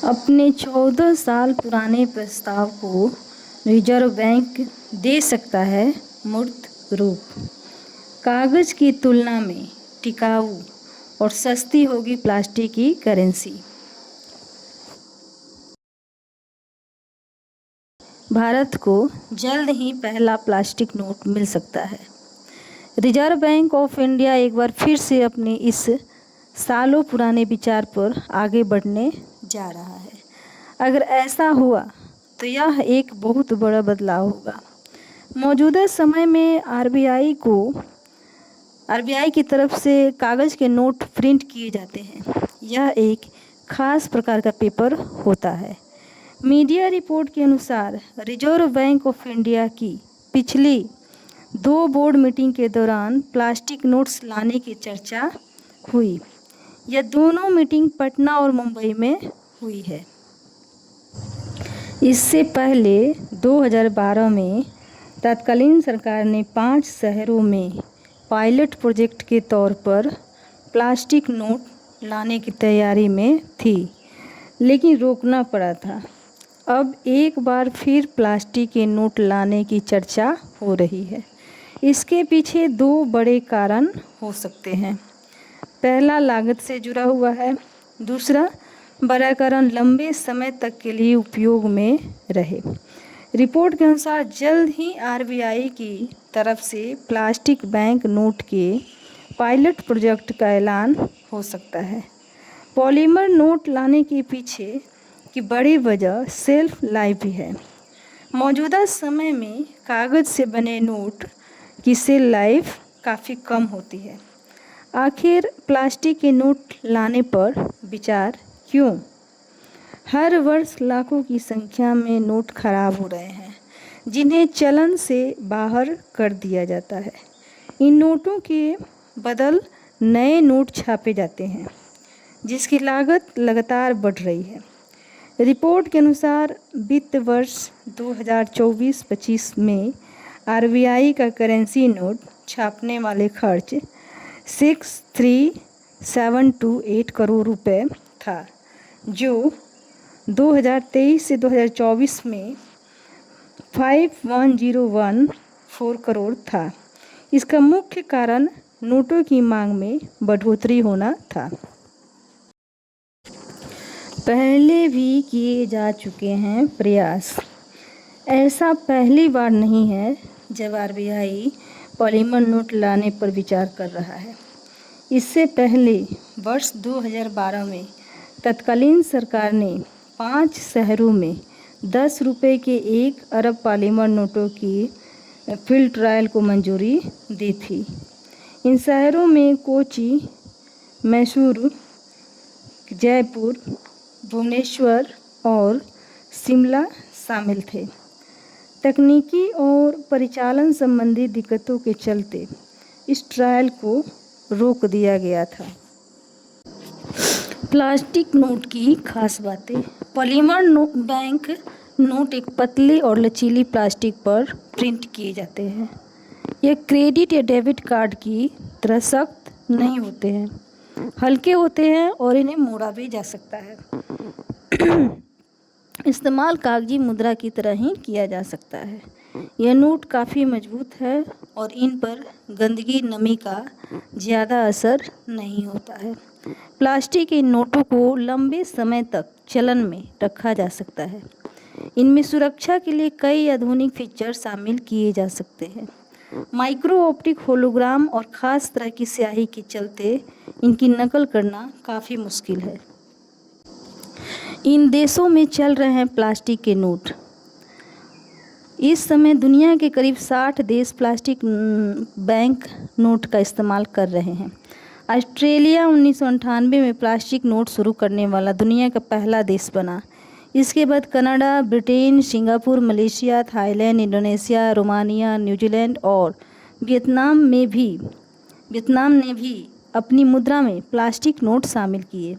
अपने 14 साल पुराने प्रस्ताव को रिजर्व बैंक दे सकता है मूर्त रूप। कागज़ की तुलना में टिकाऊ और सस्ती होगी प्लास्टिक की करेंसी। भारत को जल्द ही पहला प्लास्टिक नोट मिल सकता है। रिजर्व बैंक ऑफ इंडिया एक बार फिर से अपने इस सालों पुराने विचार पर आगे बढ़ने जा रहा है। अगर ऐसा हुआ तो यह एक बहुत बड़ा बदलाव होगा। मौजूदा समय में आरबीआई की तरफ से कागज़ के नोट प्रिंट किए जाते हैं। यह एक खास प्रकार का पेपर होता है। मीडिया रिपोर्ट के अनुसार रिजर्व बैंक ऑफ इंडिया की पिछली 2 बोर्ड मीटिंग के दौरान प्लास्टिक नोट्स लाने की चर्चा हुई। यह दोनों मीटिंग पटना और मुंबई में हुई है। इससे पहले 2012 में तत्कालीन सरकार ने 5 शहरों में पायलट प्रोजेक्ट के तौर पर प्लास्टिक नोट लाने की तैयारी में थी, लेकिन रोकना पड़ा था। अब एक बार फिर प्लास्टिक के नोट लाने की चर्चा हो रही है। इसके पीछे 2 बड़े कारण हो सकते हैं। पहला लागत से जुड़ा हुआ है, दूसरा बड़ा कारण लंबे समय तक के लिए उपयोग में रहे। रिपोर्ट के अनुसार जल्द ही आरबीआई की तरफ से प्लास्टिक बैंक नोट के पायलट प्रोजेक्ट का ऐलान हो सकता है। पॉलीमर नोट लाने के पीछे की बड़ी वजह सेल्फ लाइफ भी है। मौजूदा समय में कागज़ से बने नोट की सेल लाइफ काफ़ी कम होती है। आखिर प्लास्टिक के नोट लाने पर विचार क्यों? हर वर्ष लाखों की संख्या में नोट खराब हो रहे हैं, जिन्हें चलन से बाहर कर दिया जाता है। इन नोटों के बदल नए नोट छापे जाते हैं, जिसकी लागत लगातार बढ़ रही है। रिपोर्ट के अनुसार वित्त वर्ष 2024-25 में आरबीआई का करेंसी नोट छापने वाले खर्च 63728 करोड़ रुपए था, जो 2023 से 2024 में 51014 करोड़ था। इसका मुख्य कारण नोटों की मांग में बढ़ोतरी होना था। पहले भी किए जा चुके हैं प्रयास। ऐसा पहली बार नहीं है जब आरबीआई पॉलीमर नोट लाने पर विचार कर रहा है। इससे पहले वर्ष 2012 में तत्कालीन सरकार ने 5 शहरों में 10 रुपये के 1 अरब पॉलीमर नोटों की फील्ड ट्रायल को मंजूरी दी थी। इन शहरों में कोची, मैसूर, जयपुर, भुवनेश्वर और शिमला शामिल थे। तकनीकी और परिचालन संबंधी दिक्कतों के चलते इस ट्रायल को रोक दिया गया था। प्लास्टिक नोट की खास बातें। पॉलीमर बैंक नोट एक पतले और लचीली प्लास्टिक पर प्रिंट किए जाते हैं। ये क्रेडिट या डेबिट कार्ड की तरह सख्त नहीं होते हैं, हल्के होते हैं और इन्हें मोड़ा भी जा सकता है। इस्तेमाल कागजी मुद्रा की तरह ही किया जा सकता है। यह नोट काफ़ी मजबूत है और इन पर गंदगी, नमी का ज़्यादा असर नहीं होता है। प्लास्टिक के नोटों को लंबे समय तक चलन में रखा जा सकता है। इनमें सुरक्षा के लिए कई आधुनिक फीचर शामिल किए जा सकते हैं। माइक्रो ऑप्टिक होलोग्राम और ख़ास तरह की स्याही के चलते इनकी नकल करना काफ़ी मुश्किल है। इन देशों में चल रहे हैं प्लास्टिक के नोट। इस समय दुनिया के करीब 60 देश प्लास्टिक बैंक नोट का इस्तेमाल कर रहे हैं। ऑस्ट्रेलिया 1998 में प्लास्टिक नोट शुरू करने वाला दुनिया का पहला देश बना। इसके बाद Canada, Britain, Singapore, Malaysia, Thailand, Indonesia, Romania, New Zealand और वियतनाम ने भी अपनी मुद्रा में प्लास्टिक नोट शामिल किए।